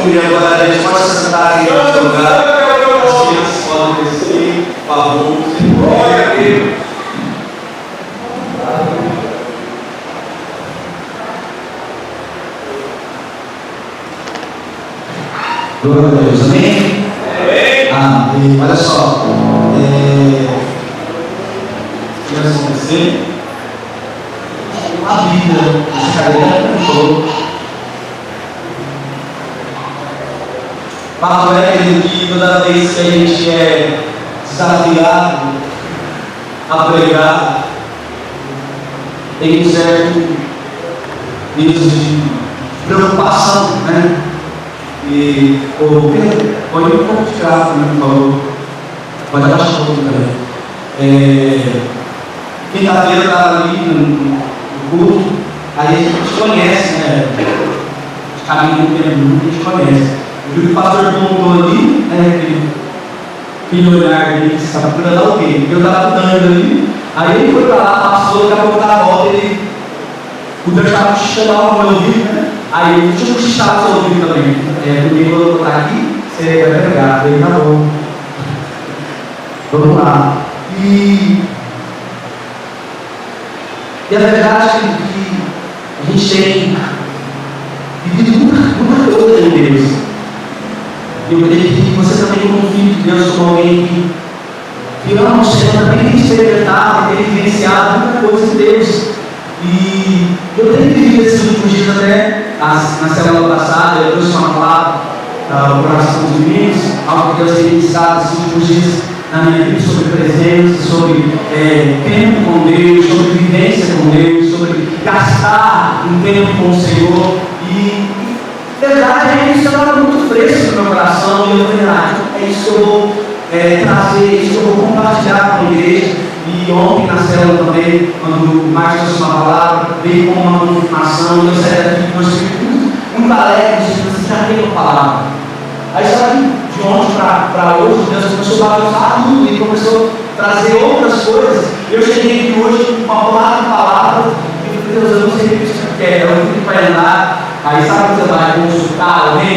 E agora a gente pode sentar aqui no nosso lugar. As crianças podem descer, por favor. Glória a Deus. Glória a Deus, amém? Amém. Olha só, crianças vão descer. A Bíblia, essa cadeira cantou. Fato é que toda vez que a gente é desafiado a pregar, tem um certo nível de preocupação, né? E pode um pouco de graça, né, por favor. Pode abaixar um pouco também. Quinta-feira eu estava ali no culto, aí a gente conhece, né? Os caminhos do tempo, a gente conhece. Eu vi que o pastor montou ali, né? Aquele olhar ali, que estava procurando alguém. Eu estava dando ali, aí ele foi para lá, passou, daqui a pouco da volta, o Deus estava chamando o meu ouvido, né? Aí eu tinha cochichado o seu ouvido também. Comigo eu vou botar aqui, você vai pegar. Aí tá bom. Vamos lá. E a verdade é que a gente tem vivido muita coisa em Deus. Eu acredito que você também, como filho de Deus, como alguém que ama o Senhor, também tem experimentado, tem vivenciado muita coisa em Deus. E eu tenho vivido esses últimos dias até, na semana passada, eu trouxe uma palavra para o coração dos meninos, algo que Deus tem iniciado esses últimos dias na minha vida, sobre presença, sobre tempo com Deus, sobre vivência com Deus, sobre gastar um tempo com o Senhor. E verdade é que isso estava muito fresco no meu coração, e eu falei, é isso que eu vou trazer, é isso que eu vou compartilhar com a igreja. E ontem na célula também, quando o Marcos trouxe uma palavra, veio com uma confirmação, e eu saí daqui, nós tivemos muito alegre, você já tem uma palavra. Aí sabe, de ontem para hoje, Deus começou a bagunçar tudo e começou a trazer outras coisas. Eu cheguei aqui hoje com uma palavra, e eu falei, Deus, eu não sei o que isso quer, eu fui para andar. Aí sabe quando você vai consultar alguém?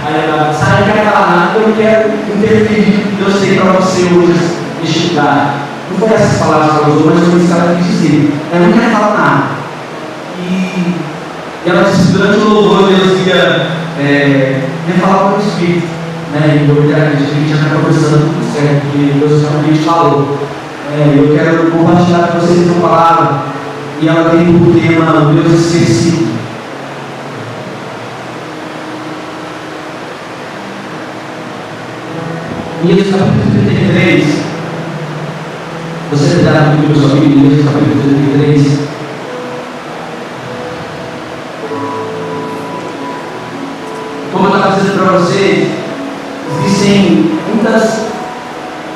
Aí ela sai, não quero falar nada, eu quero interferir o que Deus tem para você hoje neste lugar. Não foi essas palavras que ela usou, mas foi isso que ela quis dizer. Ela não quer falar nada. E ela disse, durante o louvor, Deus ia falar com o Espírito. Né? E a gente já está conversando tudo certo, porque Deus realmente falou. Eu quero compartilhar com vocês uma palavra. E ela tem por tema Deus esquecido. Êxodo capítulo 33. Você terá comigo sua Bíblia, Êxodo capítulo 33. Como eu estava dizendo para vocês, existem muitas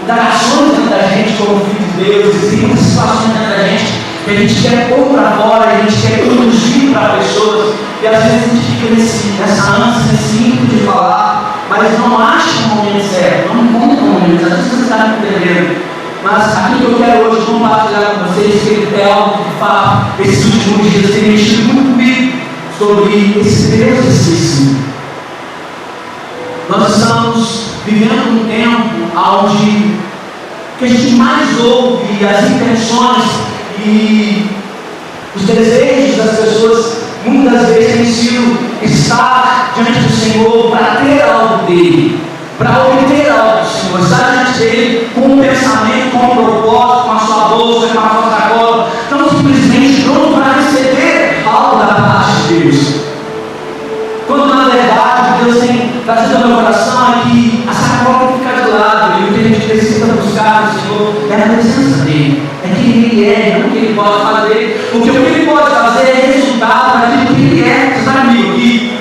indagações dentro da gente como filho de Deus, existem muitas situações dentro da gente que a gente quer pôr para fora, a gente quer conduzir para pessoas, e às vezes a gente fica nessa ânsia, nesse ímpeto de falar, mas não acha o momento certo, não encontra o momento, às vezes você está me entendendo. Mas aquilo que eu quero hoje compartilhar com vocês, que é algo que fala, esses últimos dias tem mexido muito comigo, sobre esse Deus esquecido. Nós estamos vivendo um tempo onde que a gente mais ouve as intenções e os desejos das pessoas, muitas vezes têm sido estar diante do Senhor para ter algo dele, para obter algo do Senhor, estar diante dele com um pensamento, com um propósito, com a sua bolsa, com a sua sacola, não simplesmente pronto para receber algo da parte de Deus. Quando na verdade Deus tem trazido ao meu coração é que a sacola tem que ficar de lado, e o que a gente precisa buscar no Senhor é a presença dele, é quem ele é, não o que ele pode fazer, porque o que ele pode fazer é resultado daquilo que ele é. Você está comigo aqui?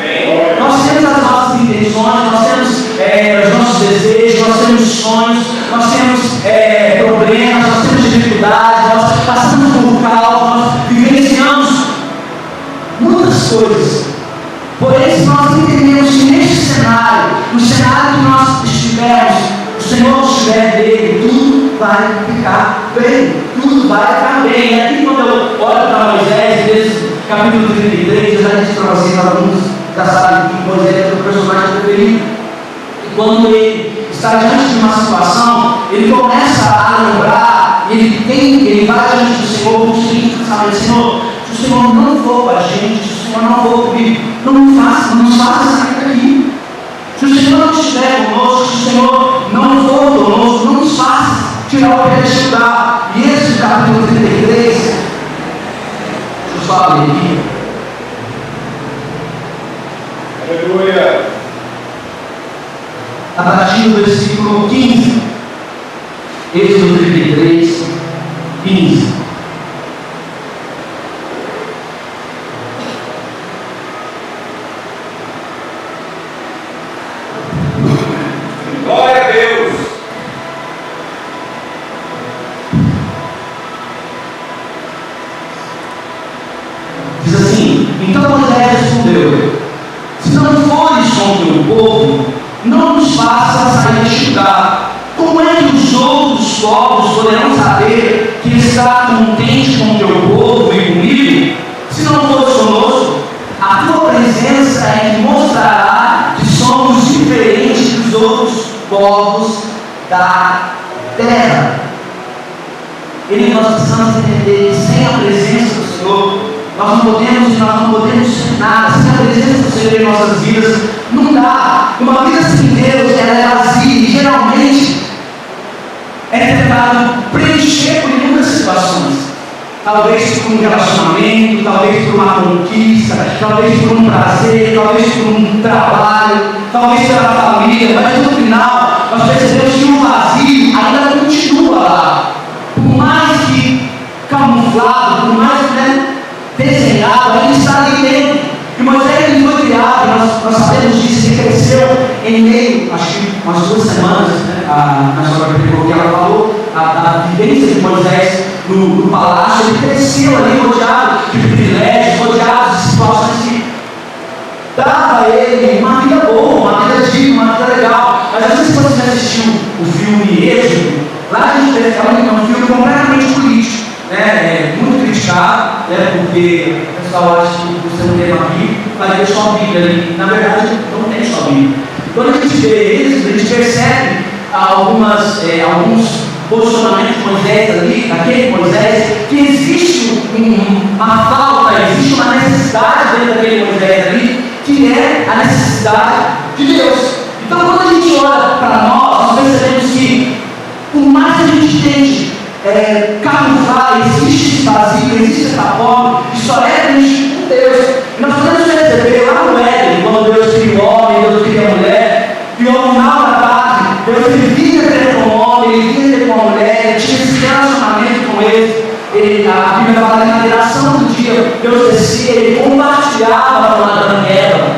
Nós temos as nossas intenções, nós temos os nossos desejos, nós temos sonhos, nós temos problemas, nós temos dificuldades, nós passamos por caos, nós vivenciamos muitas coisas. Porém, se nós entendemos que neste cenário, no cenário que nós estivermos, o Senhor estiver dele, tudo vai ficar bem, tudo vai ficar bem. E aqui quando eu olho para Moisés, nesse capítulo 33, eu já disse para vocês alguns já sabe que Moisés é o personagem preferido. E quando ele está diante de uma situação, ele começa a lembrar, ele vai diante do Senhor com o seguinte pensamento: Senhor, se o Senhor não for com a gente, se o Senhor não for comigo, não nos faça sair daqui. Se o Senhor não estiver conosco, se o Senhor não for conosco, não nos faça tirar o pé deste lugar. E esse capítulo 33, deixa eu só abrir aqui. Aleluia. A partir do versículo 15, Êxodo 33, 15. Glória a Deus. Diz assim: então Moisés respondeu: se não fores contra o povo, não nos faça sair deste lugar. Como é que os outros povos poderão saber que está contente com o teu povo e comigo? Se não fores conosco, a tua presença é que mostrará que somos diferentes dos outros povos da terra. Nós precisamos entender que sem a presença do Senhor, nós não podemos ser nada. Sem a presença do Senhor em nossas vidas, não dá. Uma vida sem Deus, ela é vazia e geralmente é tentado preencher por inúmeras situações. Talvez por um relacionamento, talvez por uma conquista, talvez por um prazer, talvez por um trabalho, talvez pela família, mas no final nós percebemos que o vazio ainda continua lá. Por mais que camuflado, por mais desenhado, ainda está ali dentro. E Moisés ele foi criado, nós sabemos disso, ele cresceu em meio, acho que umas 2 semanas, na história que ela falou, a vivência de Moisés no palácio. Ele cresceu ali rodeado de privilégios, rodeado de situações que dava a ele uma vida boa, uma vida digna, uma vida legal. Mas às vezes quando você assistiu o filme Êxodo, lá a gente vê que é um filme completamente político, muito criticado, porque o pessoal acha que você não tem uma Bíblia, vai ter só a Bíblia ali. Na verdade, não tem só a Bíblia. Quando a gente vê isso, a gente percebe alguns posicionamentos de Moisés ali, daquele Moisés, que existe uma falta, existe uma necessidade dentro daquele Moisés ali, que é a necessidade de Deus. Então, quando a gente olha para nós percebemos que, por mais que a gente tente camuflar, existe esse vazio, existe essa fome, que só é preenchido por Deus. E nós podemos perceber lá no Éden, quando Deus cria o homem, Deus cria a mulher, e ao final da tarde, Deus ele vinha ter com o homem, ele vinha ter com a mulher, ele tinha esse relacionamento com eles. A Bíblia fala que na viração do dia, Deus descia, ele compartilhava com Adão e Eva.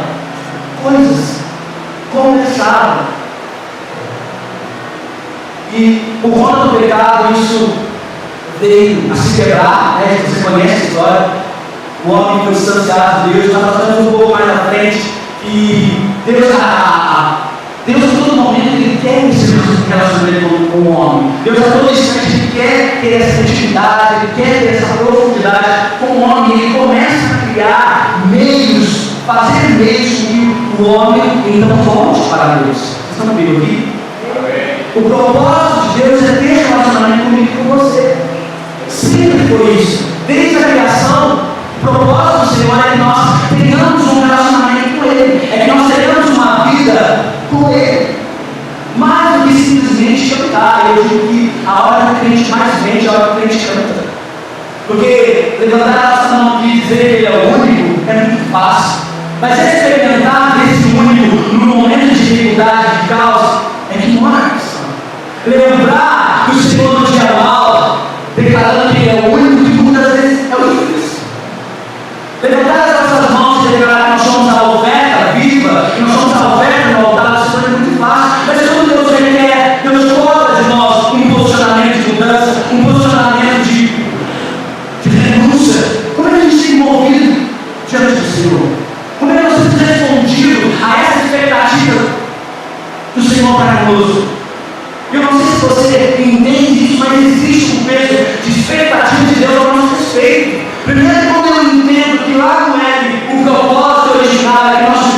Coisas começaram. E por conta do pecado, isso veio a se quebrar, você conhece a história. O homem foi distanciado de Deus. Nós estamos um pouco mais na frente. E Deus a todo momento, Ele quer esse relacionamento com o homem. Deus a todo instante, Ele quer ter essa intimidade, Ele quer ter essa profundidade com o homem. Ele começa a criar meios, fazer meios que o homem então volte para Deus. Vocês estão na Bíblia aqui? O propósito de Deus é ter um relacionamento comigo e com você. Sempre foi isso. Desde a criação, o propósito do Senhor é que nós tenhamos um relacionamento com Ele. É que nós tenhamos uma vida com Ele. Mais do que simplesmente cantar. Eu digo que a hora que o crente mais vende é a hora que o crente canta. Porque levantar a nossa mão aqui e dizer que Ele é o único é muito fácil. Mas experimentar desse único no momento de dificuldade, de caos, é que não há questão. Lembrar do Senhor no dia mal, declarando que Ele é o único, que muitas vezes é o único. Levantar as nossas mãos e declarar que nós somos a oferta viva, que nós somos a oferta no altar do Senhor é muito fácil. Mas quando Deus requer, Deus cobra de nós um posicionamento de mudança, um posicionamento de renúncia. Como é que a gente tem movido diante do Senhor? Como é que nós temos respondido a essa expectativa do Senhor para conosco? Eu não sei se você entende isso, mas existe um peso de expectativa de Deus ao nosso respeito. Primeiro, quando eu entendo que lá no Éden, o propósito original é que nós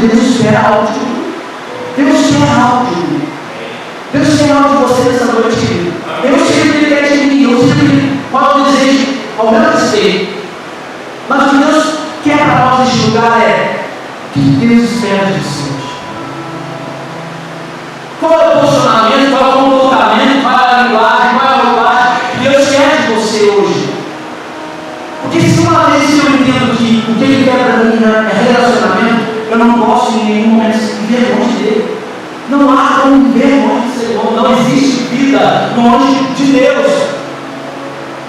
Deus espera algo de mim. Deus quer algo de mim. Deus quer algo de você nessa noite, querido. Deus sempre quer de mim. Eu sempre posso dizer ao meu respeito. Mas o que Deus quer para nós neste lugar é o que Deus espera de você. Qual é o posicionamento, qual é o comportamento, qual é a linguagem, qual é a roupagem que Deus quer de você hoje? Porque se uma vez eu entendo que o que Ele quer para mim é relacionamento, eu não posso em nenhum momento viver longe dele. Não há como viver longe do Senhor. Não existe vida longe de Deus.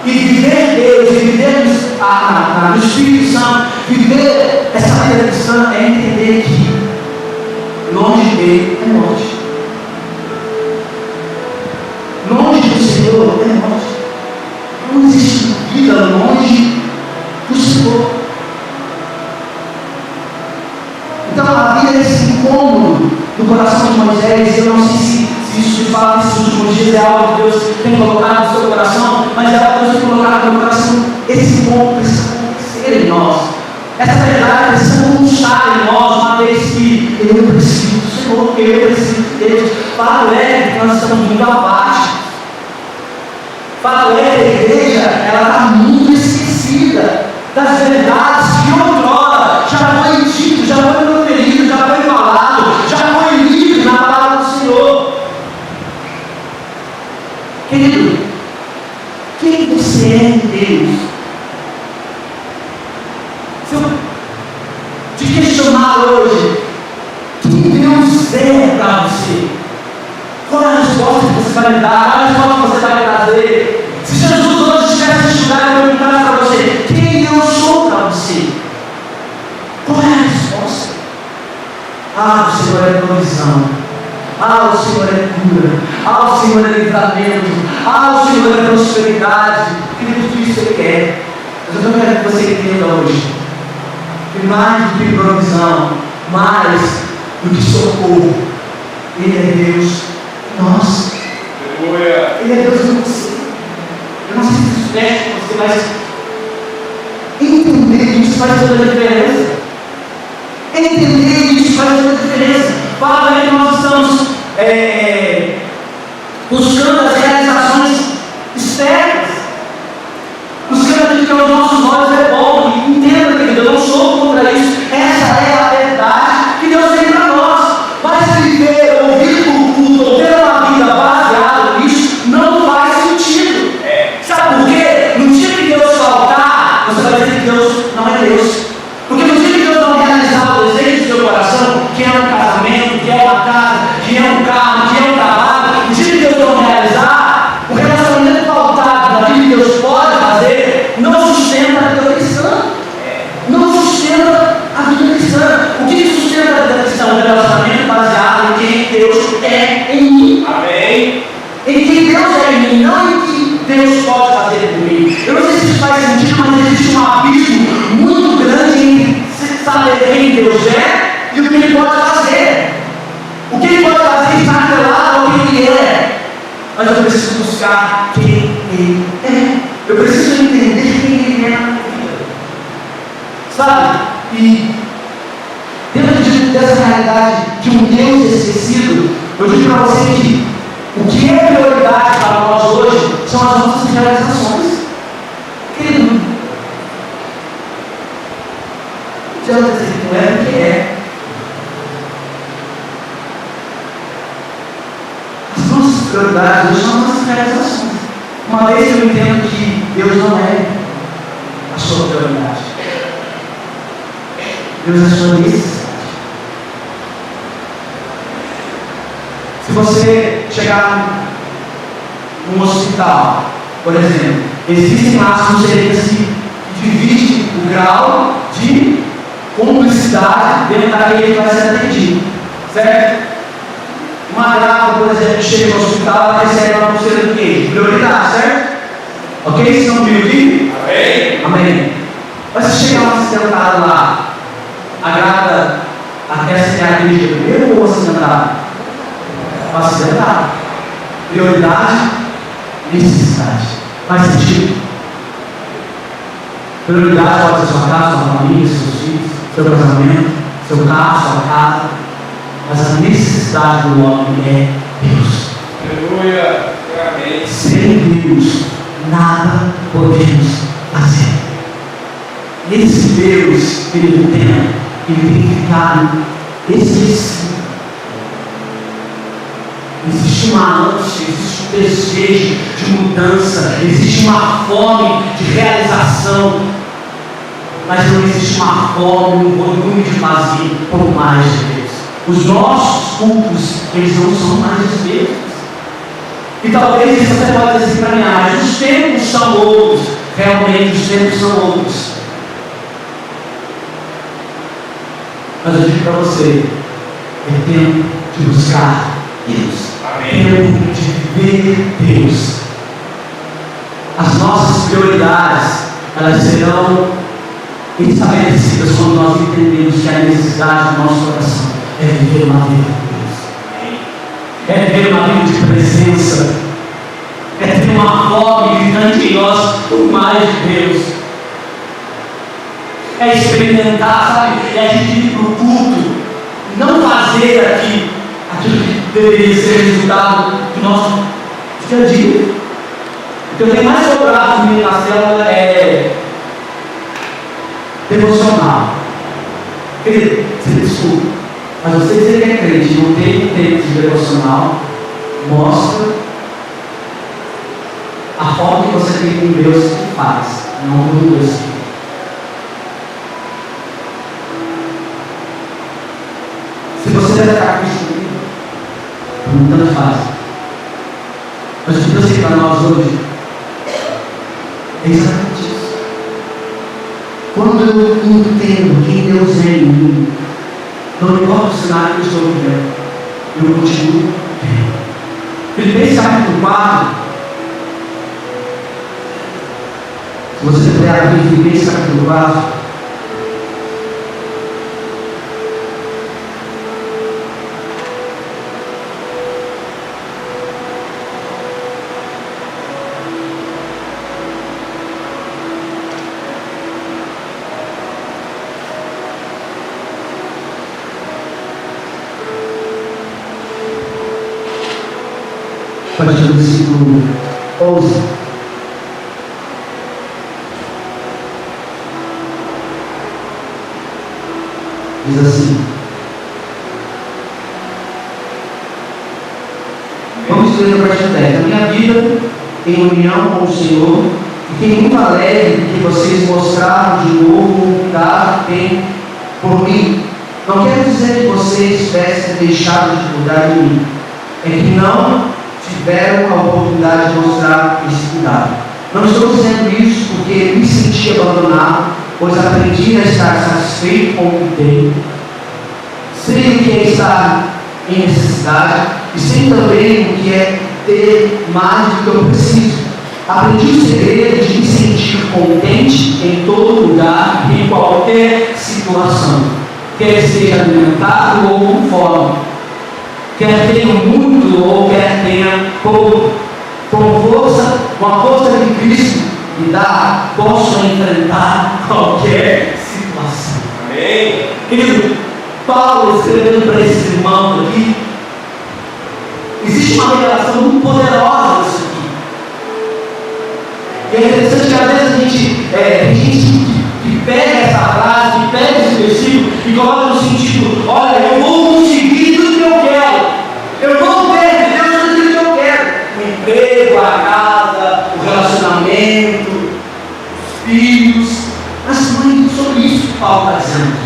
E viver Deus, e viver no Espírito Santo, viver essa vida cristã é entender que longe dele é morte. Longe do Senhor é morte. Não existe vida longe do Senhor. Então havia esse incômodo no coração de Moisés. Eu não sei se isso de fato nesses últimos dias é algo que Deus tem colocado no seu coração, mas é algo que Deus tem colocado no meu coração. Esse incômodo precisa acontecer em nós. Essa verdade precisa constar em nós, uma vez que eu preciso do Senhor, porque eu preciso de Deus. Fato é que nós estamos muito abaixo. Fato é que a igreja está muito esquecida das verdades que outrora já foi dito, já foi proferido, já foi falado, já foi lido na palavra do Senhor. Querido, quem você é em Deus? Se eu te questionar hoje, quem Deus é para você? Qual é a resposta que você vai me dar? Qual é a resposta que você vai trazer? Se Jesus hoje estivesse neste lugar e perguntasse para você, quem eu sou para você? Qual é a resposta? Ah, o Senhor é provisão. Ah, o Senhor é cura. Ah, o Senhor é livramento. Ah, o Senhor é prosperidade. Querido, tudo isso Ele quer. Mas eu não quero que você entenda hoje que mais do que provisão, mais do que socorro, Ele é Deus em nós. Ele é Deus em você. Eu não sei se isso mexe com você, mas entender isso faz toda a diferença. Entender isso faz toda a diferença. Fala que nós estamos buscando as realizações externas, buscando aquilo que aos nossos olhos é bom. E entenda, querido, eu não sou contra isso. Essa é a verdade que Deus tem para nós. Mas viver, ouvir o culto, ou ter uma vida baseada nisso, não faz sentido. Sabe por quê? No dia que Deus faltar, você vai dizer que Deus não é Deus. Porque no dia que Deus não realizar o desejo do seu coração, que é um casamento, que é uma casa, que é um carro, que é um trabalho, no dia que Deus não realizar, o relacionamento faltado daquilo que Deus pode fazer, não sustenta a vida cristã. Não sustenta a vida cristã. O que sustenta a vida cristã? Um relacionamento baseado em quem Deus é em mim. Amém? Em quem Deus é em mim, não em que Deus pode fazer por mim. Eu não sei se isso faz sentido, mas existe um abismo muito grande em saber quem Deus é e o que Ele pode fazer. O que Ele pode fazer está atrelado ao que Ele é. Mas eu preciso buscar quem Ele é. Eu preciso entender quem Ele é na minha vida. Sabe? E dentro dessa realidade de um Deus esquecido, eu digo para você que o que é prioridade para nós hoje são as nossas realizações. Querido, não adianta dizer que não é porque é. As nossas prioridades hoje são as nossas realizações. Uma vez eu entendo que Deus não é a sua prioridade. Deus é a sua necessidade. Se você chegar num hospital, por exemplo, existem lá as pulseiras que dividem o grau de complexidade dentro daquele que vai ser atendido, certo? Uma grávida, por exemplo, chega no hospital, ela recebe uma pulseira do quê? Prioridade, certo? Ok? Vocês estão me ouvindo? Amém? Amém. Mas se chegar um acidentado lá, a grávida até ser atendida primeiro ou acidentado? Acidentado. Prioridade, necessidade. Faz sentido? Prioridade pode ser sua casa, sua família, seus filhos, seu casamento, seu carro, sua casa, mas a necessidade do homem é Deus. Aleluia. Amém. Sem Deus, nada podemos fazer. Esse Deus que ele tem ficado esquecido. Existe uma ânsia, existe um desejo de mudança, existe uma fome de realização, mas não existe uma fome, um volume de vazio por mais de Deus. Os nossos cultos, eles não são mais os mesmos. E talvez você pode dizer assim para mim, mas os tempos são outros. Realmente os tempos são outros. Mas eu digo para você, é tempo de buscar Deus. Amém. Tempo de viver Deus. As nossas prioridades, elas serão estabelecidas quando nós entendemos que a necessidade do nosso coração é viver uma vida de Deus. É viver uma vida de presença. É ter uma fome gigante em nós por mais de Deus. É experimentar, sabe? É a gente ir para o culto, não fazer aqui aquilo que deveria ser resultado do nosso dia a dia. O que eu tenho mais cobrado comigo na célula é devocional. Querido, você desculpa, mas você dizer que é crente, não tem tempo de devocional, mostra a forma que você tem com Deus que faz, não com Deus que faz. Se você deve estar construído, não tanto faz. Mas o que Deus tem para nós hoje é exatamente isso. Quando eu entendo quem Deus é em mim, não importa o cenário que eu estou vivendo, eu continuo vivendo. Filipenses capítulo 4, se você puder abrir Filipenses capítulo 4, a partir do versículo 11. Diz assim: vamos ler a partir do 10. A minha vida em união com o Senhor, fiquei muito alegre que vocês mostraram de novo o cuidado que tem por mim. Não quero dizer que vocês tivessem deixado de cuidar de mim, é que não tiveram a oportunidade de mostrar esse cuidado. Não estou dizendo isso porque me senti abandonado, pois aprendi a estar satisfeito com o que tenho. Sei o que é estar em necessidade e sei também o que é ter mais do que eu preciso. Aprendi o segredo de me sentir contente em todo lugar e em qualquer situação, quer seja alimentado ou com fome, quer tenha muito ou quer tenha pouco, com força, com a força de Cristo me dá, posso enfrentar qualquer situação. Amém. Querido, Paulo escrevendo para esse irmão aqui, existe uma revelação muito poderosa nisso aqui. E é interessante que às vezes a gente tem gente que pega essa frase, que pega esse versículo e coloca no sentido: olha, eu vou conseguir tudo que eu quero, eu vou ter de Deus tudo que eu quero, o emprego, a casa, o relacionamento, os filhos. Mas não é sobre isso que Paulo está dizendo.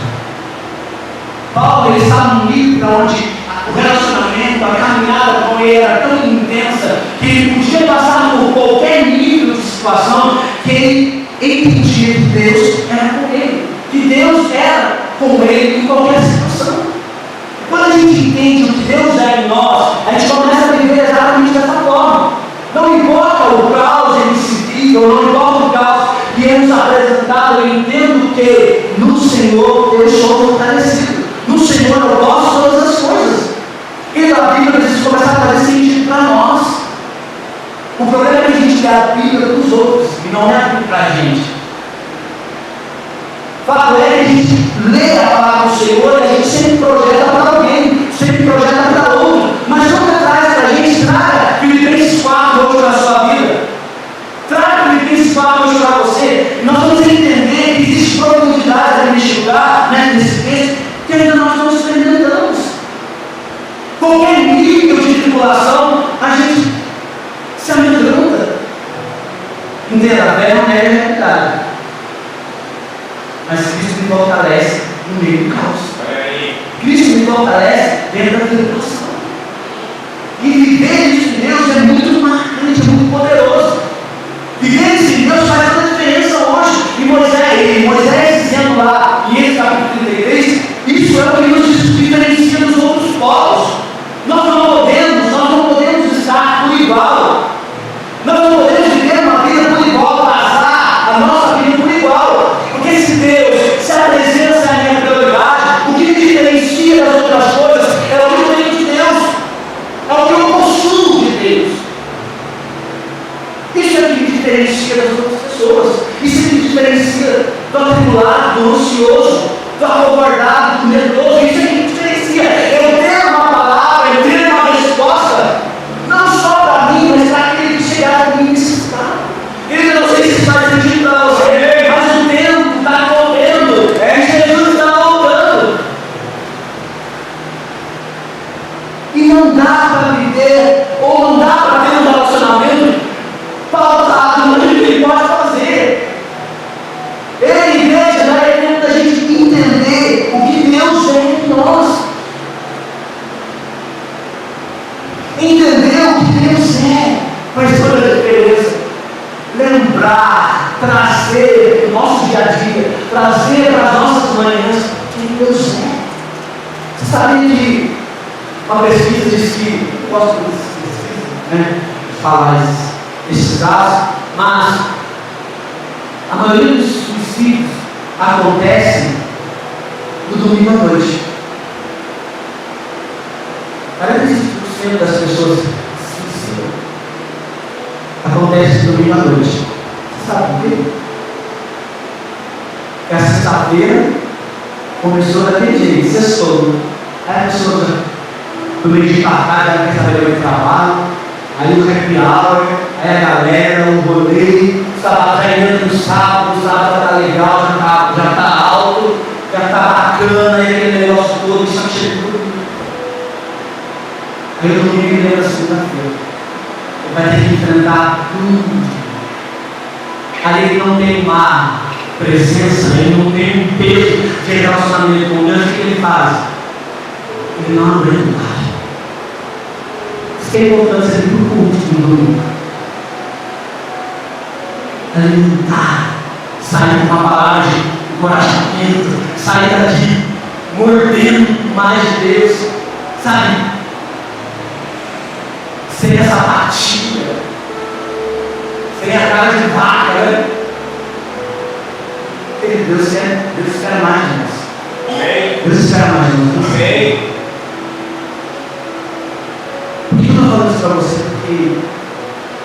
Paulo, ele estava num livro onde o relacionamento, a caminhada com ele era tão intensa que ele podia passar por qualquer nível de situação, que ele entendia que Deus era com ele, que Deus era com ele em qualquer situação. Quando a gente entende o que Deus é em nós, a gente começa a viver exatamente dessa forma. Não importa o caos invisível, não importa o caos que é nos apresentado, eu entendo que no Senhor eu sou fortalecido. No Senhor eu posso todas as coisas. E a Bíblia precisa começar a fazer sentido para nós. O problema é que a gente lê a Bíblia para os outros e não é para a gente. O fato é que a gente lê a palavra do Senhor e a gente sempre projeta para alguém, sempre projeta para outro, mas nunca traz para a gente, traga Filipenses 4 hoje na sua vida, traga Filipenses 4 hoje para você. Nós vamos entender que existe profundidade neste lugar, nesse texto, que ainda nós não experimentamos. Qualquer nível de tribulação, a gente se amedronta. Entenda, a fé não é a realidade, mas Cristo me fortalece no meio do caos. Cristo me fortalece dentro da tribulação. E viver isso em Deus é muito marcante, é muito poderoso. Viver isso em Deus faz toda a diferença hoje. E Moisés dizendo lá, em Êxodo capítulo 33, isso é o que nos diferencia dos outros povos. Nós não podemos estar por igual. Nós não podemos viver uma vida por igual, passar a nossa vida por igual. Porque se Deus, se a presença é a minha prioridade, o que me diferencia das outras coisas é o que eu tenho de Deus, é o que eu possuo de Deus. Isso é o que me diferencia das outras pessoas. Isso é o que me diferencia do atribulado, do ansioso, do acovardado, do medroso. Isso é o que me diferencia. Eu ter uma palavra, eu ter uma resposta, não só para mim, mas para aquele que chegar a mim necessitar. Eu não sei se faz sentido para você, mas o tempo está correndo, Jesus está voltando. E não dá para viver, ou não dá para ter um relacionamento pautado no que ele pode fazer. Igreja, já é tempo da gente entender o que Deus é em nós. Entender o que Deus é faz toda a diferença. Lembrar, trazer o nosso dia a dia, trazer para as nossas manhãs quem Deus é. Você sabia que uma pesquisa diz que, eu gosto de pesquisa, falar esses casos, mas a maioria dos suicídios acontece no domingo à noite. 45% das pessoas se suicidam. Acontece no domingo à noite. Você sabe por quê? Porque a sexta-feira começou daquele jeito, sextou. Aí a pessoa do meio de tarde, já quer saber do trabalho, aí o happy hour, aí a galera, o rolê, estava treinando no sábado, o sábado já está legal, já está alto, já está bacana, aí aquele negócio todo, só que chega tudo. Aí o domingo lembra segunda-feira. Ele vai ter que enfrentar tudo. Aí ele não tem uma presença, ele não tem um peso de relacionamento com Deus. O que ele faz? Ele não aguenta mais. Isso que é importante ser do culto no domingo. Alimentar, sair com uma palavra de encorajamento, sair daqui mordendo mais de Deus, sabe? Sem essa apatia, sem a cara de vaca, né? Porque Deus quer mais de nós. Amém. Deus espera mais de nós. Amém. Por que eu estou falando isso para você? Porque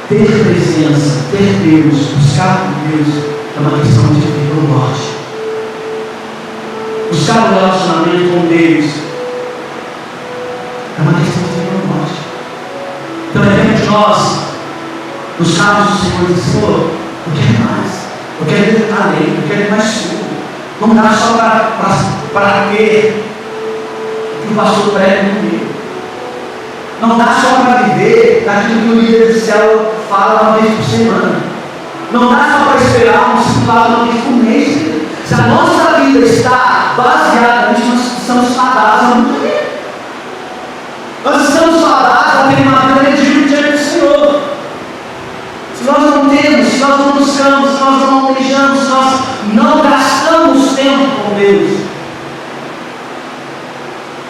ter presença, ter Deus, buscar por Deus é uma questão de vida ou morte. Buscar um relacionamento com Deus é uma questão de vida ou morte. Então é tempo de nós buscarmos o Senhor e dizer: Senhor, eu quero mais, eu quero ir além, eu quero ir mais fundo. Não dá só para ter o que o pastor prega no meio. Não dá só para viver daquilo que o líder do céu fala uma vez por semana. Não dá só para esperar um discipulado uma vez por mês. Se a nossa vida está baseada nisso, nós estamos fadados a morrer. Nós estamos fadados a ter uma vida medíocre diante do Senhor. Se nós não temos, se nós não buscamos, se nós não almejamos, se nós não gastamos tempo com Deus,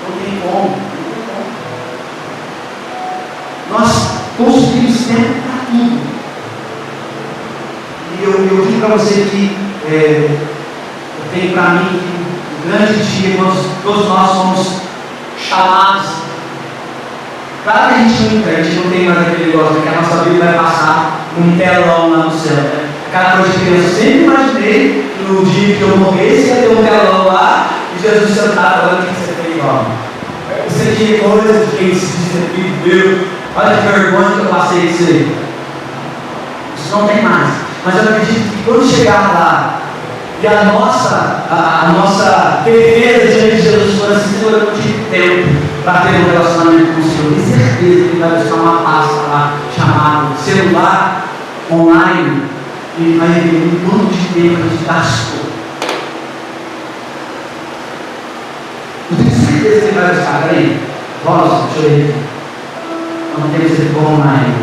não tem como. Nós construímos tempo para tudo. E eu digo para você que eu tenho para mim que um grande dia, quando todos nós somos chamados. Claro que a gente não tem mais aquele negócio que a nossa vida vai passar num telão lá no céu. Né? Aquela coisa de criança, eu sempre imaginei que no dia que eu morresse ia ter um telão lá e Jesus sentado falando o que você fez, ó. Você tinha coisas de quem se diz ser filho de Deus. Olha que vergonha que eu passei de ser. Isso não tem mais. Mas eu acredito que quando chegar lá, e a nossa defesa diante de Jesus for assim: Senhor, eu não tive tempo para ter um relacionamento com o Senhor. Tenho certeza que Ele vai buscar uma pasta lá, chamado celular, online, e vai ver um quanto de tempo a gente gastou. Eu tenho certeza que Ele vai buscar. Peraí, Rosa, deixa eu ver. Não temos esse bom online.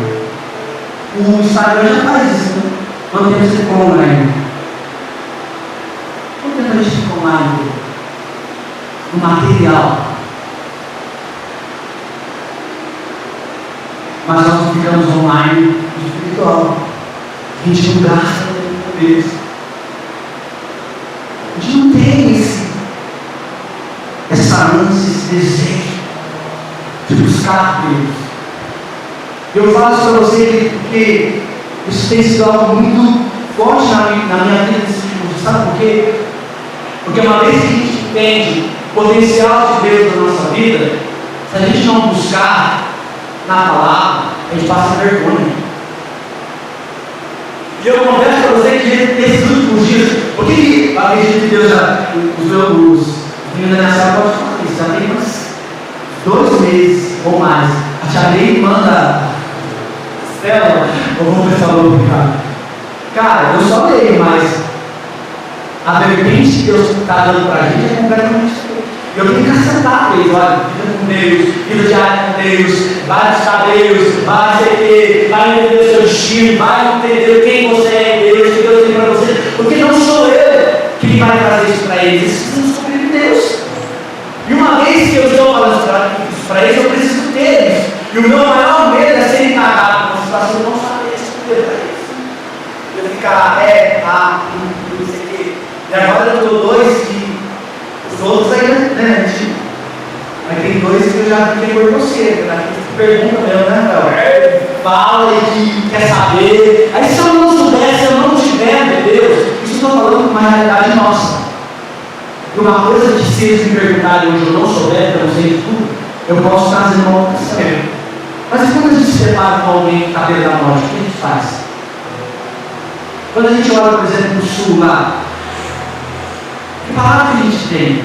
O Instagram já faz isso, né? Não temos esse bom online. Quanto tempo a gente fica online no material? Mas nós não ficamos online no espiritual. A gente não gasta com Deus. A gente não tem essa ânsia, esse desejo de buscar Deus. Eu falo isso para você porque isso tem sido algo muito forte na minha vida nesses últimos dias. Sabe por quê? Porque uma vez que a gente entende o potencial de Deus na nossa vida, se a gente não buscar na palavra, a gente passa vergonha. E eu confesso para você que nesses últimos dias, porque a acredito que Deus já, os meninos da minha sala podem falar isso, já tem uns 2 meses ou mais. A tia Lei manda, Estela, ou vamos pensar no Ricardo. Cara, eu só leio, mas a vertente que Deus está dando para a gente é completamente diferente. Eu tenho que acertar com eles: olha, vida com Deus, vida diária com Deus, vai buscar Deus, vai entender, vai entender o seu destino, vai entender quem você é em Deus, o que Deus tem para você, porque não sou eu que vai trazer isso para eles, eles precisam descobrir de Deus. E uma vez que eu estou falando isso para eles, eu preciso deles. E o meu maior medo é ser encarregado com uma situação, não saber responder para eles. Eu ficar, não sei o quê. E agora eu estou 2 que os outros ainda, né? Mas tem 2 que eu já fiquei por você, né? Pergunta mesmo, né, Rafael? Fala e que quer saber. Aí se eu não soubesse, se eu não tiver, meu Deus, isso eu estou falando com uma realidade nossa. E uma coisa que se eles me perguntarem hoje eu não souber, eu não sei de tudo, eu posso trazer uma outra questão. Mas e quando a gente se depara com alguém que está à beira da morte, o que a gente faz? Quando a gente olha, por exemplo, no sul lá, que palavra que a gente tem?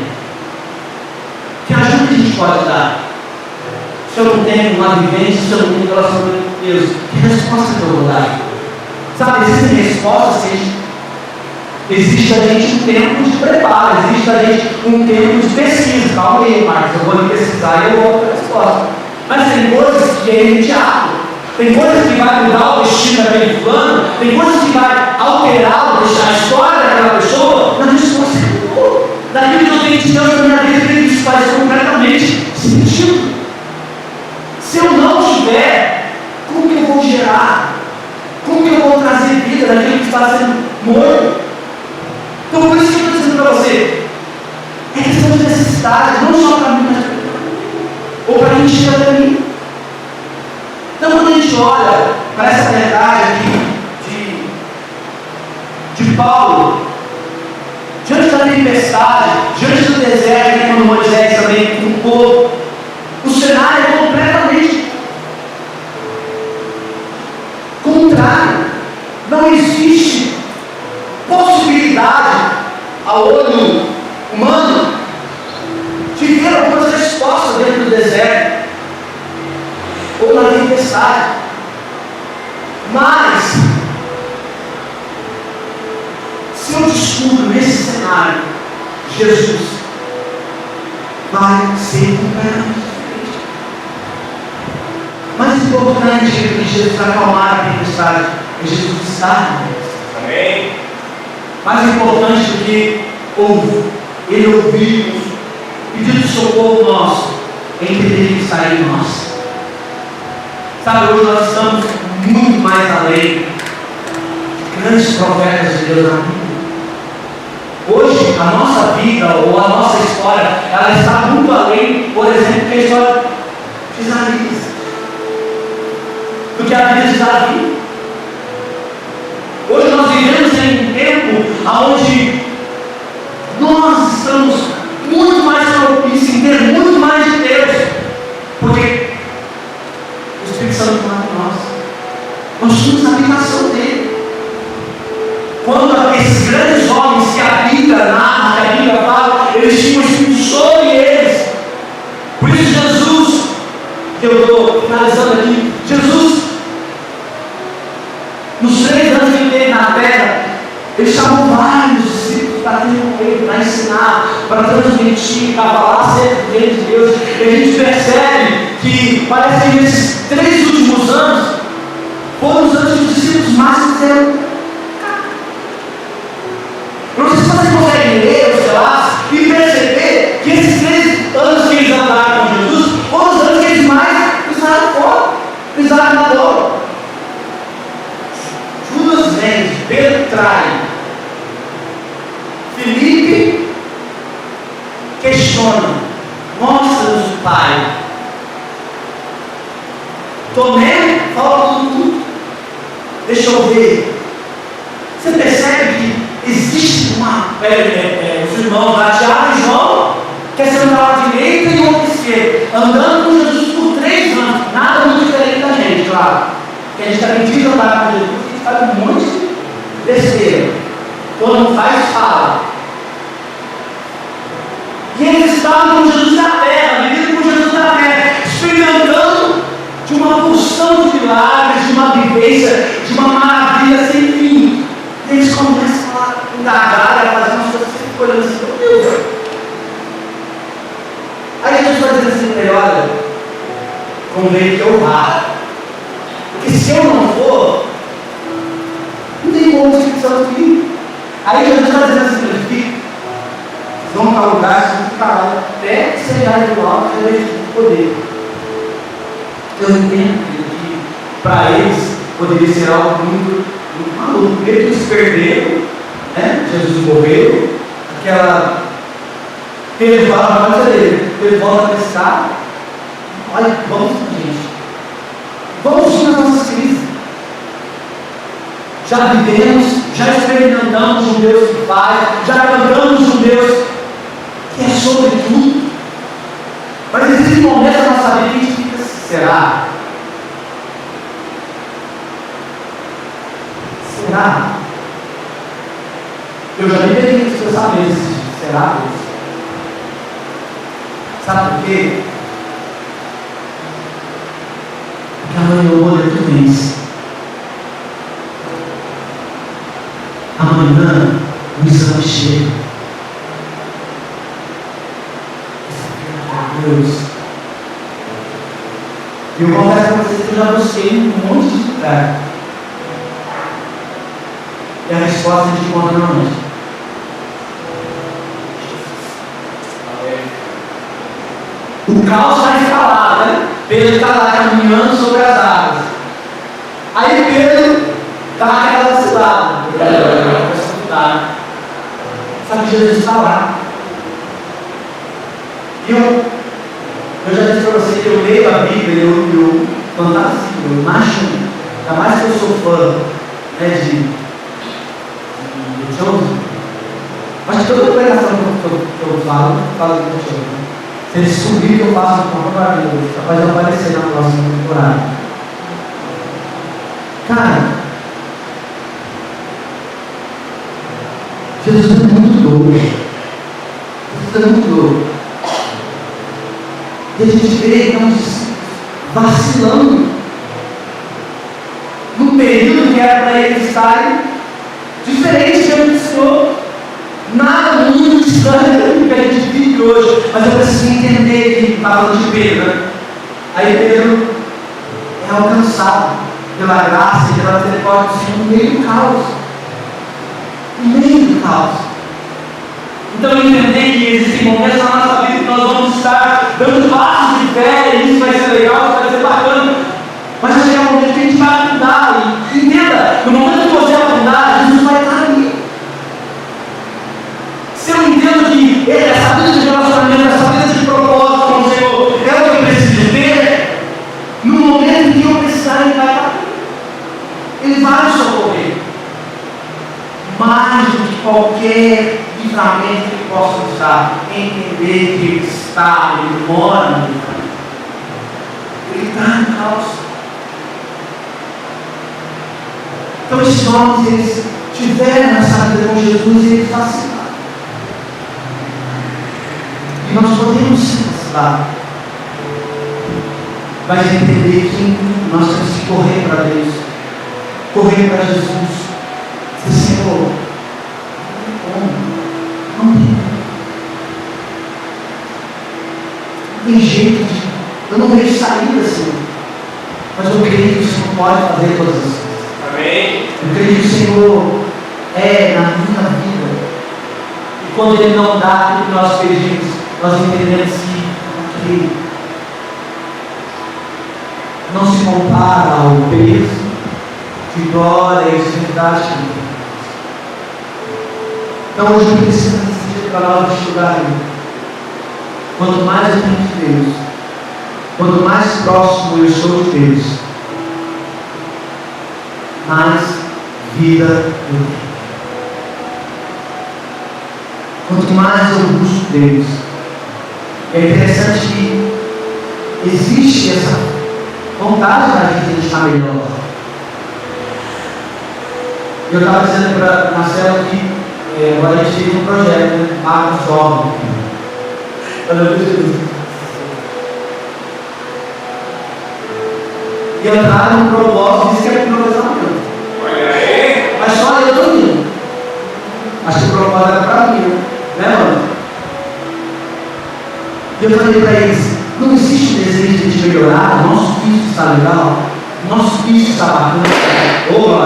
Que ajuda que a gente pode dar? Se eu não tenho uma vivência, se eu não tenho relacionamento com Deus, que resposta que eu vou dar? Sabe, existem respostas que existe a gente um tempo de preparo, existe a gente um tempo de pesquisa. Calma aí, Marcos, eu vou pesquisar e eu volto para a resposta. Mas tem coisas que é imediato, tem coisas que vai mudar o destino daquele plano, tem coisas que vai alterar a história daquela pessoa na resposta que eu dou. Daquilo que eu tenho de Deus na minha vida, isso faz completamente sentido. Se eu não tiver, como que eu vou gerar? Como que eu vou trazer vida daquilo que está sendo morto? Então por isso que eu estou dizendo para você, é questão de necessidade, não só para mim, mas para mim, ou para quem chega até mim. Então quando a gente olha para essa verdade aqui de Paulo, diante da tempestade, diante do deserto, né, quando Moisés também com o povo, o cenário é completamente contrário. Não existe possibilidade ao olho humano de ver algumas respostas dentro do deserto ou na tempestade. Mas se eu descubro nesse cenário Jesus, vai ser completamente diferente. Mais importante do que Jesus acalmar a tempestade é Jesus estar. Amém. Mais importante do que Ele ouvir o pedido de socorro nosso é entender que Ele está em nós. Sabe, hoje nós estamos muito mais além de grandes profetas de Deus na Bíblia. Hoje, a nossa vida ou a nossa história, ela está muito além, por exemplo, que a história de Isaías, do que a vida de Davi. Hoje nós vivemos em um tempo onde nós estamos muito que eu estou finalizando aqui. Jesus, nos 3 anos que ele teve na terra, ele chamou vários discípulos para ter com ele, para ensinar, para transmitir, para falar acerca do reino de Deus. E a gente percebe que parece que nesses 3 últimos anos foram os anos que os discípulos mais fizeram. Eu não sei se vocês conseguem ler os relatos e perceber que esses 3 anos que eles andaram com Jesus foram os anos que eles mais pisaram fora, pisaram na dor. Judas vende, Pedro trai, Filipe questiona, mostra-nos o Pai. Tomé fala tudo. Deixa eu ver. Você percebe que existe uma. Os irmãos lá, Tiago e João, quer ser um à direita e um à esquerda, andando com Jesus por 3 anos. Nada muito diferente da gente, claro. Porque a gente também diz andar com Jesus, a gente faz um monte de besteira. Quando não faz, fala. E eles estavam com Jesus na terra, vivendo com Jesus na terra, experimentando de uma porção de milagres, de uma vivência, de uma maravilha sem fim. E eles começam a indagar, a fazer umas coisas que olhando assim, meu Deus. Aí Jesus vai dizer assim para ele: olha, convém que eu vá. Porque se eu não for, não tem como os Espírito Santo vir. Aí Jesus vai dizer assim para ele: fica. Vão para o lugar, vocês vão ficar lá até chegar do alto e eles poder. Eu entendo que para eles poderia ser algo muito maluco. Eles se perderam, né? Jesus morreu, aquela. Ele fala na coisa dele, ele volta a pescar. Olha, vamos, gente. Vamos nas nossas crises. Já vivemos, já experimentamos um Deus que faz, já cantamos um Deus que é sobre tudo. Mas existe um momento da nossa vida que a gente fica: será? Será? Eu já me peguei isso essa vez. Será? Sabe por quê? Porque amanhã o boleto vence. Amanhã o exame chega. Deus. E eu confesso para vocês que eu já busquei um monte de lugar. E a resposta a gente encontra na noite. O caos está instalado, né? Pedro está lá caminhando sobre as águas. Aí Pedro está naquela cidade. Sabe que Jesus está lá. E eu já disse para você que eu leio a Bíblia, eu fantasio, eu imagino, ainda mais que eu sou fã, né, de Chosen. Acho que toda pregação que eu falo de Chosen. Se eles descobrirem que eu faço uma maravilha, capaz de aparecer na próxima temporada. Cara, Jesus é muito louco. Jesus é muito louco. E a gente vê então vacilando no período que era para eles estarem diferente do Senhor. Nada muito estranho do que a gente vive hoje, mas eu preciso entender que falando de Pedro, né? Aí Pedro é alcançado pela graça e pela misericórdia do Senhor no meio do caos. No meio do caos. Então entender que existem momentos na nossa vida que nós vamos estar dando passos de fé, e isso vai ser legal, isso vai ser bacana, mas vai chegar um momento que a gente vai afundar. E entenda, no momento que você afundar, Jesus vai estar ali. Se eu entendo que essa vida de relacionamento, essa vida de propósito com o Senhor é o que eu preciso ter, no momento em que eu precisar, Ele vai estar ali. Ele vai me socorrer. Mais do que qualquer livramento que possa usar, entender que Ele está, Ele mora no livramento. Ele está no caos. Então esses homens, eles tiveram essa vida com Jesus e eles vacilaram. E nós podemos se vacilar. vai entender que nós temos que correr para Deus, correr para Jesus. Dizer, Senhor, não tem jeito de, eu não vejo saída, Senhor, mas eu creio que o Senhor pode fazer todas as coisas. Amém. Eu creio que o Senhor é na minha vida, e quando Ele não dá aquilo que nós pedimos, nós entendemos que não se compara ao peso de glória e eternidade. Então hoje eu preciso decidir para nós estudarmos. Quanto mais eu tenho de Deus, quanto mais próximo eu sou de Deus, mais vida eu tenho. Quanto mais eu busco Deus, é interessante que existe essa vontade da gente de estar melhor. Eu estava dizendo para Marcelo que agora a gente fez um projeto, né? Água Jovem. E eu estava no propósito, disse que era improvisamento. Olha aí. Mas só eu estou indo. Acho que o propósito era para mim, né, mano? E eu falei para eles, não existe desejo de a gente melhorar, o nosso físico está legal, o nosso físico está bacana. Opa,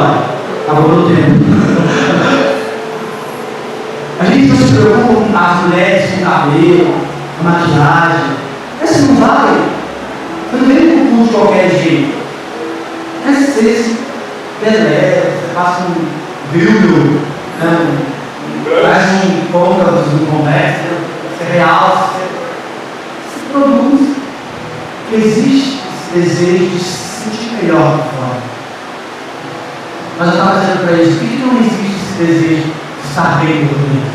acabou o tempo. A gente não se preocupa com as mulheres com cabelo, com maquiagem. Essa não vai. Você não vem com o curso de qualquer jeito. Essa você beleza, você passa um brilho, faz um côncavo, um conversa, você realça, você produz. Existe esse desejo de se sentir melhor por fora. Mas eu estava dizendo para eles, por que não existe esse desejo de estar bem por dentro?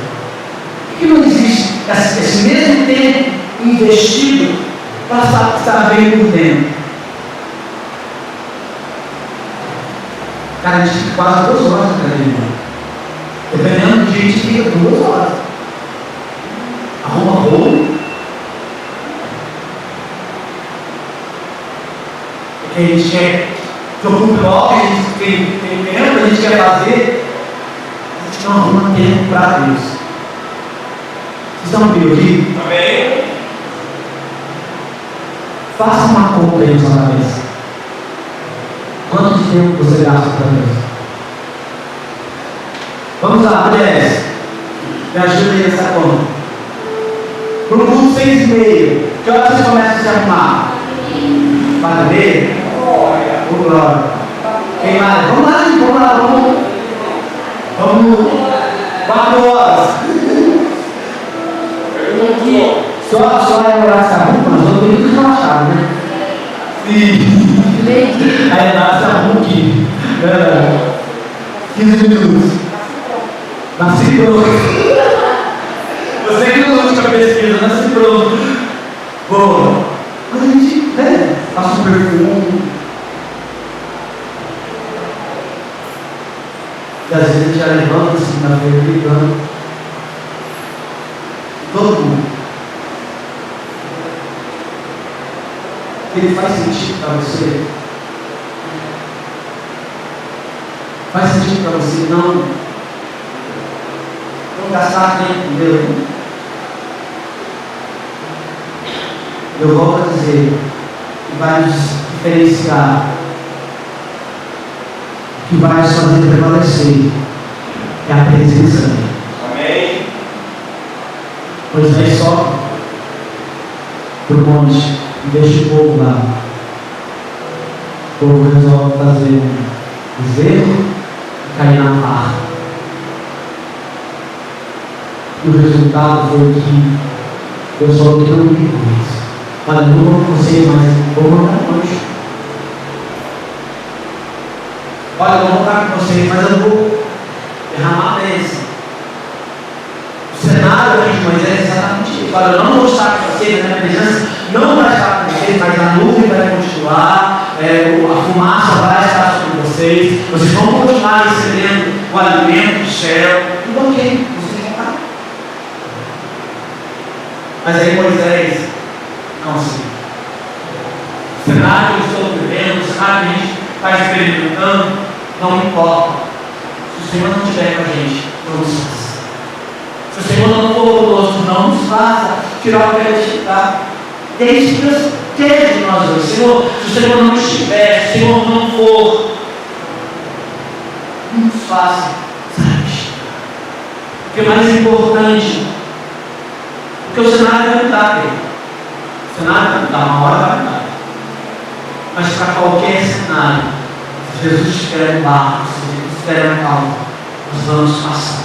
Por que não existe esse mesmo tempo investido para estar bem por dentro? Cara, a gente fica quase 2 horas na academia. Dependendo do dia, a gente fica 2 horas. Arruma roupa. Porque a gente quer que ocupe logo, a gente tem tempo, a gente quer fazer. A gente não arruma tempo para Deus. Vocês estão comigo aqui? Amém. Faça uma conta aí na sua cabeça. Quanto de tempo você gasta para Deus? Vamos lá, mulheres. Me ajuda aí nessa conta. Para o mundo 6h30. Que hora vocês começam a se arrumar? 4h30? Oh, glória. Quem mais? Vamos lá. Vamos. 4 horas. Só é orar essa roupa, mas eu estou muito relaxado, né? Sim. Aí nasce a roupa aqui. 15 minutos. Nasci pronto. Você que não usa a pesquisa, nasci pronto. Bom, mas a gente passa um perfume. E às vezes a gente já levanta assim na feira gritando. Todo mundo. Ele faz sentido para você? Faz sentido para você não gastar tempo com Deus? Eu volto a dizer que vai nos diferenciar, que vai nos fazer prevalecer, é a presença dele. Amém. Pois aí só para o monte e deixa o povo lá. O povo resolve fazer um zelo e cair na farra. E o resultado foi que eu só tenho um coisa. Olha, não vou com vocês, mas vou mandar hoje. Olha, eu não vou estar com vocês, mas eu vou derramar a bênção. O cenário aqui de Moisés é exatamente isso. Olha, eu não vou estar com vocês, na minha presença não vai estar com vocês, mas a nuvem vai continuar, a fumaça vai estar sobre vocês, vocês vão continuar recebendo o alimento do céu. Então, ok, vocês vão estar. Mas aí Moisés, não sei. O cenário está experimentando, não importa. Se o Senhor não estiver com a gente, não nos faça. Se o Senhor não for conosco, não nos faça tirar o que Ele está. Deixe que Deus esteja de nós hoje. Senhor, se o Senhor não estiver, se o Senhor não for, não nos faça, sabe? O que é mais importante, porque o cenário vai mudar, o cenário vai mudar, uma hora vai mudar. Mas para qualquer cenário, se Jesus estiver no barco, se Jesus estiver na calma, nós vamos passar.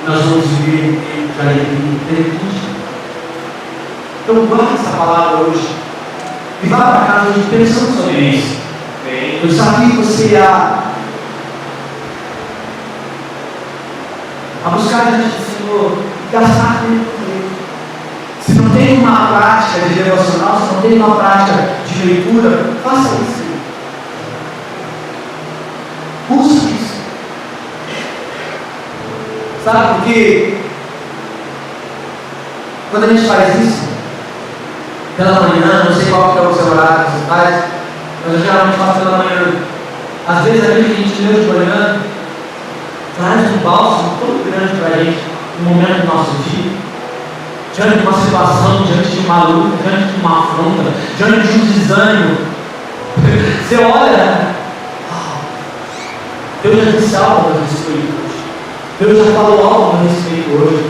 Nós vamos viver um tempo de alegria e plenitude. Então, guarde essa palavra hoje. E vá para casa hoje pensando sobre isso. Eu desafio você a buscar diante do Senhor e gastar tempo com Ele. Se não tem uma prática de devocional, se não tem uma prática de leitura, faça isso. Busque isso. Sabe por quê? Quando a gente faz isso, pela manhã, não sei qual que é o seu horário que você faz, mas eu geralmente faço pela manhã. Às vezes aquilo que a gente leu de manhã traz um bálsamo tão grande para a gente no momento do nosso dia, diante de uma situação, diante de uma luta, diante de uma afronta, diante de um desânimo. Você olha, Deus já disse algo a respeito hoje. Deus já falou algo a respeito hoje.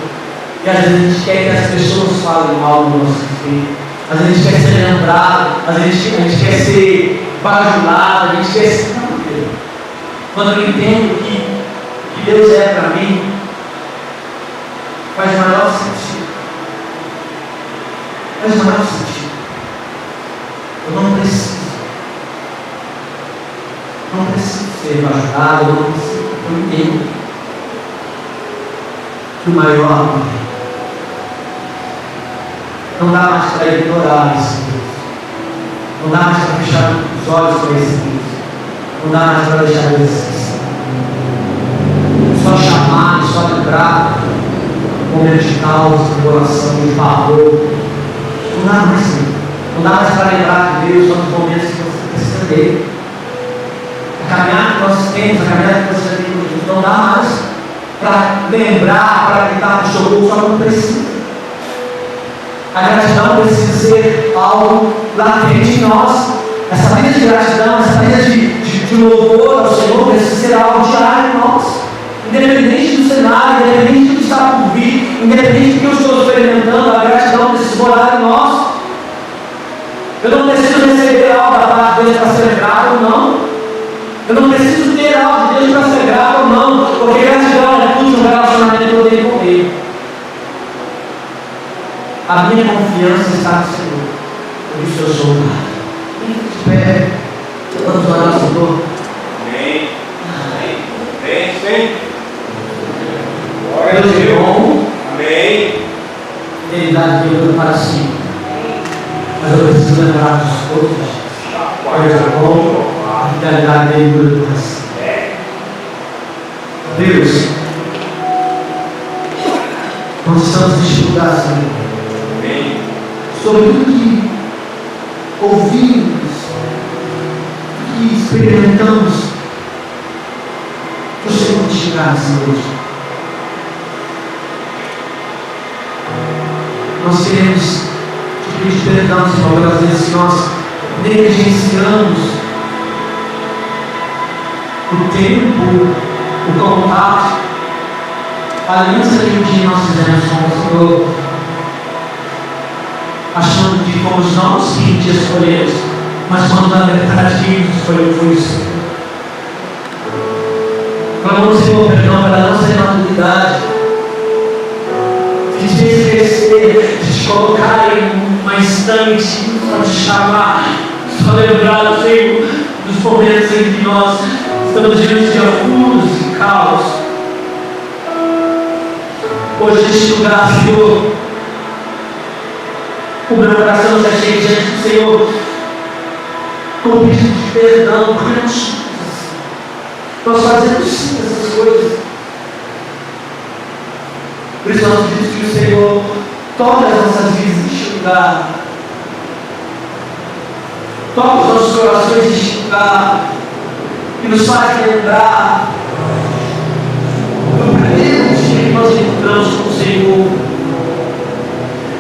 E às vezes a gente quer que as pessoas falem algo a nosso respeito. Às vezes a gente quer ser lembrado, às vezes a gente quer ser bajulado, a gente quer ser. Não, Deus. Quando eu entendo que Deus é para mim, faz maior sentido. Faz maior sentido. Eu não preciso ser bajulado, eu não preciso. Eu entendo que o maior não dá mais para ignorar esse Deus. Não dá mais para fechar os olhos para esse Deus. Não dá mais para deixar Deus esquecer. Só chamar, só lembrar momento de caos, de coração, de pavor. Não dá mais. Não dá mais para lembrar de Deus só nos momentos que você precisa dele. A caminhada que nós temos, a caminhada que você tem com Deus, não dá mais para lembrar, para gritar no socorro, só não precisa. A gratidão precisa ser algo latente em nós. Essa vida de gratidão, essa vida de louvor ao Senhor precisa ser algo diário em nós. Independente do cenário, independente do que está por vir, independente do que eu estou experimentando, a gratidão precisa morar em nós. Eu não preciso receber algo da parte de Deus para ser grato ou não. Eu não preciso ter algo de Deus para ser grato ou não, porque gratidão é tudo um relacionamento que eu tenho com Ele. A minha confiança está no Senhor, por isso eu sou grato. Espere, vamos orar, Senhor. Amém. Amém. Amém. Deus é bom. Amém. Ele dá Deus para si. Mas eu preciso lembrar dos outros. Deus é bom. A fidelidade dele dura para si. Deus, nós estamos neste lugar, Senhor. Sobre tudo que ouvimos, que experimentamos, que o Senhor nos chegar, Senhor. Nós queremos te pedir perdão, Senhor, pelas vezes que nós negligenciamos o tempo, o contato, a aliança que um dia nós fizemos com o Senhor, achando que fomos nós que te escolhemos, mas quando na verdade quem nos escolheu foi o Senhor. Clamamos, Senhor, perdão pela nossa imaturidade, de te esquecer, de te colocar em uma estante, só te chamar, só lembrar, Senhor, dos momentos em que nós estamos diante de apuros e caos. Hoje, neste lugar, Senhor, o meu coração está cheio diante do Senhor, com pedido de perdão, porque nós fazemos sim essas coisas. Por isso nós pedimos que o Senhor toque as nossas vidas neste lugar, toque os nossos corações neste lugar, que nos faz lembrar do primeiro dia que nós encontramos com o Senhor,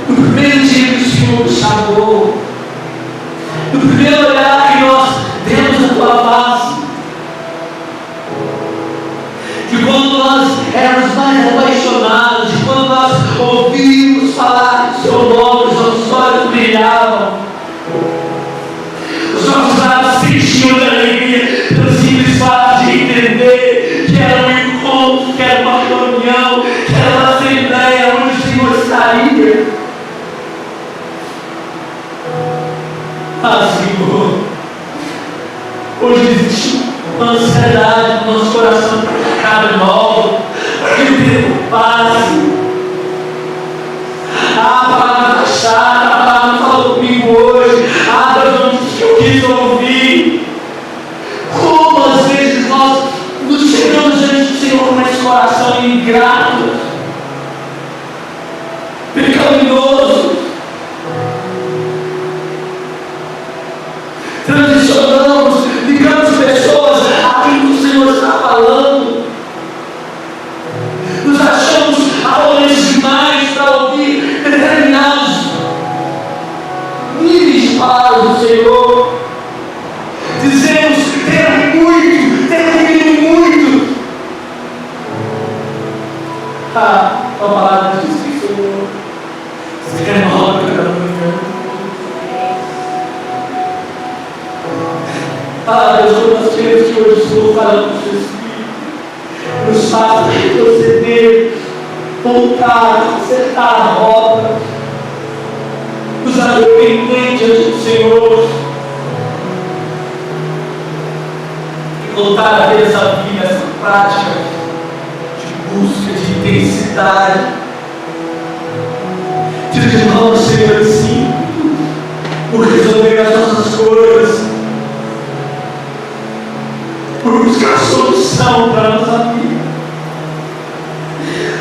do primeiro dia que o Senhor nos chamou, do primeiro olhar que nós demos a tua face, de quando nós éramos mais apaixonados, de quando nós ouvíamos falar do seu nome, os nossos olhos brilhavam, os nossos lábios se enchiam de alegria pelo simples fato de entender que era um encontro, que era uma reunião, que era uma assembleia onde o Senhor estaria. Ah, Senhor, hoje existe uma ansiedade no nosso coração para cada nova, para que o tempo passe. Ah, a palavra está chata, a palavra falou comigo hoje. Ah, Deus não disse que eu quis ouvir. Como às vezes nós nos chegamos diante do Senhor com esse coração ingrato, pecaminoso, transicionamos, ligamos pessoas àquilo que o Senhor está falando, nos achamos arrogantes demais para ouvir determinados níveis de palavras do Senhor. Dizemos ter muito, ter ouvido muito. Ah, a palavra diz que o Senhor se renova cada manhã. Ah, Deus, quando nós queremos que hoje o Senhor fale com o seu Espírito, nos faça retroceder, voltar, acertar a rota, nos arrepender diante do Senhor e voltar a ter essa vida, essa prática de busca, de intensidade, de levar o Senhor assim, por resolver as nossas coisas, por buscar solução para a nossa vida.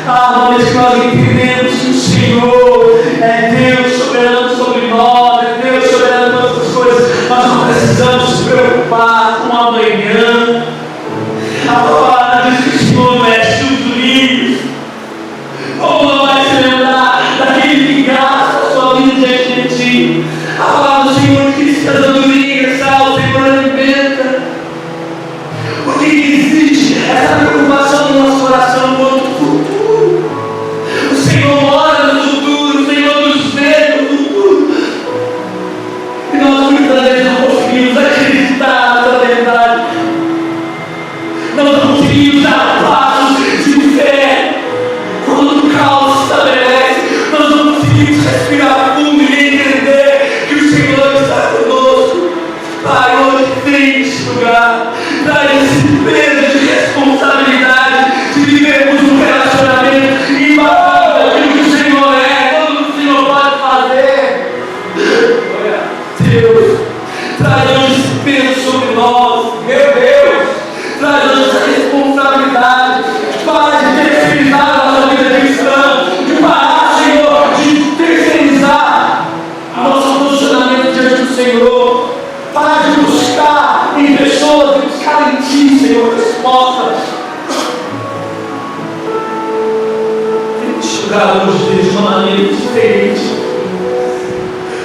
Ah, uma vez que nós entendemos que o Senhor é Deus soberano sobre nós, é Deus soberano em todas as coisas, nós não precisamos se preocupar com amanhã. A palavra diz que o Senhor mexe os lírios. Como não vai se lembrar daquele que gasta a sua vida diante de ti? A palavra do Senhor diz que as andorinhas, o Senhor alimenta. Por que existe essa preocupação no nosso coração quanto ao futuro? O Senhor mora no futuro, o Senhor nos vê no futuro. E nós muitas vezes não conseguimos acreditar nessa verdade. Não conseguimos dar passos de fé quando o caos se estabelece. Nós não conseguimos respirar fundo e entender que o Senhor está conosco. Pai, hoje tem esse lugar, traz esse peso de responsabilidade de vivermos um relacionamento impagável daquilo que o Senhor é, tudo que o Senhor pode fazer. Deus, traz hoje esse peso sobre nós, meu Deus, traz hoje essa responsabilidade, para de terceirizar a nossa vida cristã, de parar, Senhor, de terceirizar o nosso posicionamento diante do Senhor. Para de buscar em pessoas e buscar em ti, Senhor, resposta. Tem que chegar hoje de uma maneira diferente.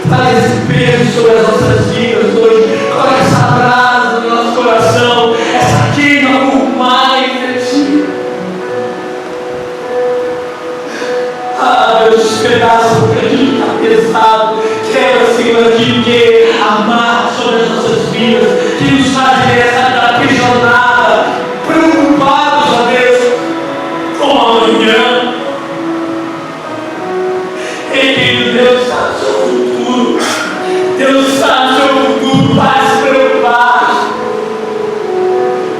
Traz esse peso sobre as nossas vidas hoje. Coloca essa brasa no nosso coração, essa queima por mais de ti. Ah, Deus, despedaça porque aquilo que está pesado. Quebra, Senhor, aquilo que amarra sobre as nossas vidas, que nos faz essa aprisionada, preocupados, ó Deus, com amanhã. Ei, querido, Deus está no seu futuro. Deus está no seu futuro, para se preocupar.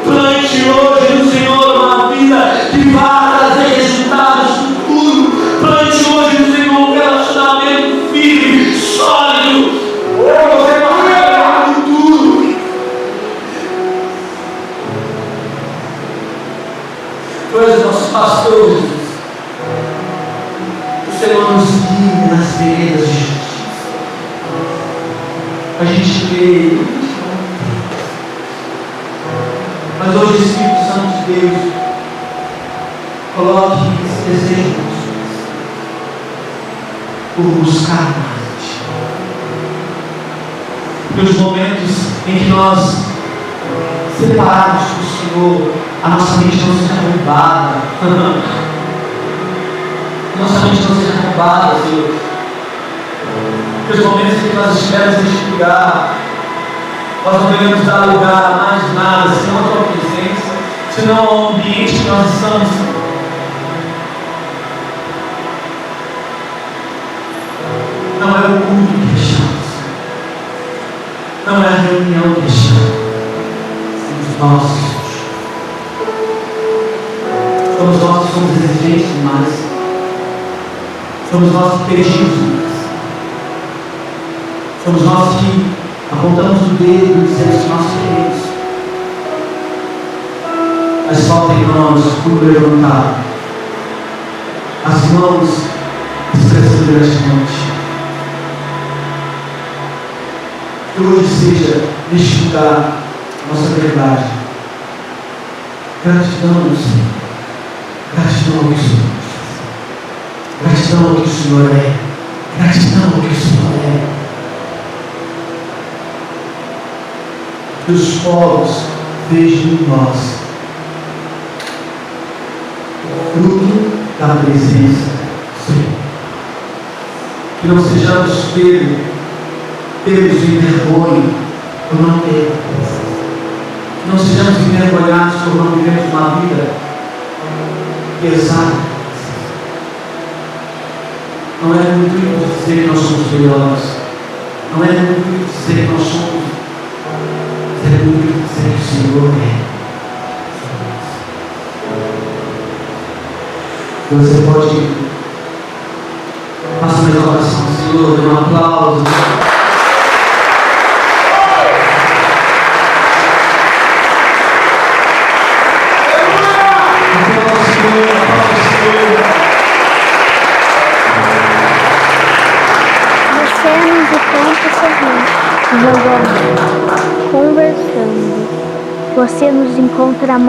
Plante hoje no Senhor uma vida que vai trazer resultados futuros. Plante hoje no Senhor um relacionamento firme, sólido. Você vai ganhar no futuro. Tu és o nosso pastor, Jesus. O Senhor nos guia nas veredas de justiça. A gente lê, Mas hoje, Espírito Santo de Deus, coloque esse desejo por buscar mais de Ti. E os momentos em que nós separados do Senhor, a nossa mente não seja roubada. Nossa mente não seja roubada, Senhor. Que os momentos em que nós estivermos neste lugar, nós não venhamos dar lugar a mais nada, senão a Tua presença, senão ao ambiente que nós estamos. Não é o culto que é chato, não é a reunião que é chata, somos nós que somos exigentes demais, somos nós que pedimos demais, somos nós que apontamos o dedo e dizemos que nós queremos. Mas falta em nós por levantar as mãos expressando gratidão. Que hoje seja neste lugar a nossa verdade. Gratidão ao Senhor. Gratidão ao que o Senhor faz. Gratidão ao que o Senhor é. Gratidão ao que o Senhor é. Que os povos vejam em nós o fruto da presença do Senhor. Que não sejamos pegos em vergonha por não ter. Que não sejamos envergonhados por não vivermos uma vida pesada. Não é muito dizer que nós somos melhores. Não é muito dizer que nós somos. É muito dizer que o Senhor é. Você pode fazer uma oração, Senhor, dê um aplauso. Você nos encontra sorrindo, jogando, conversando. Você nos encontra mais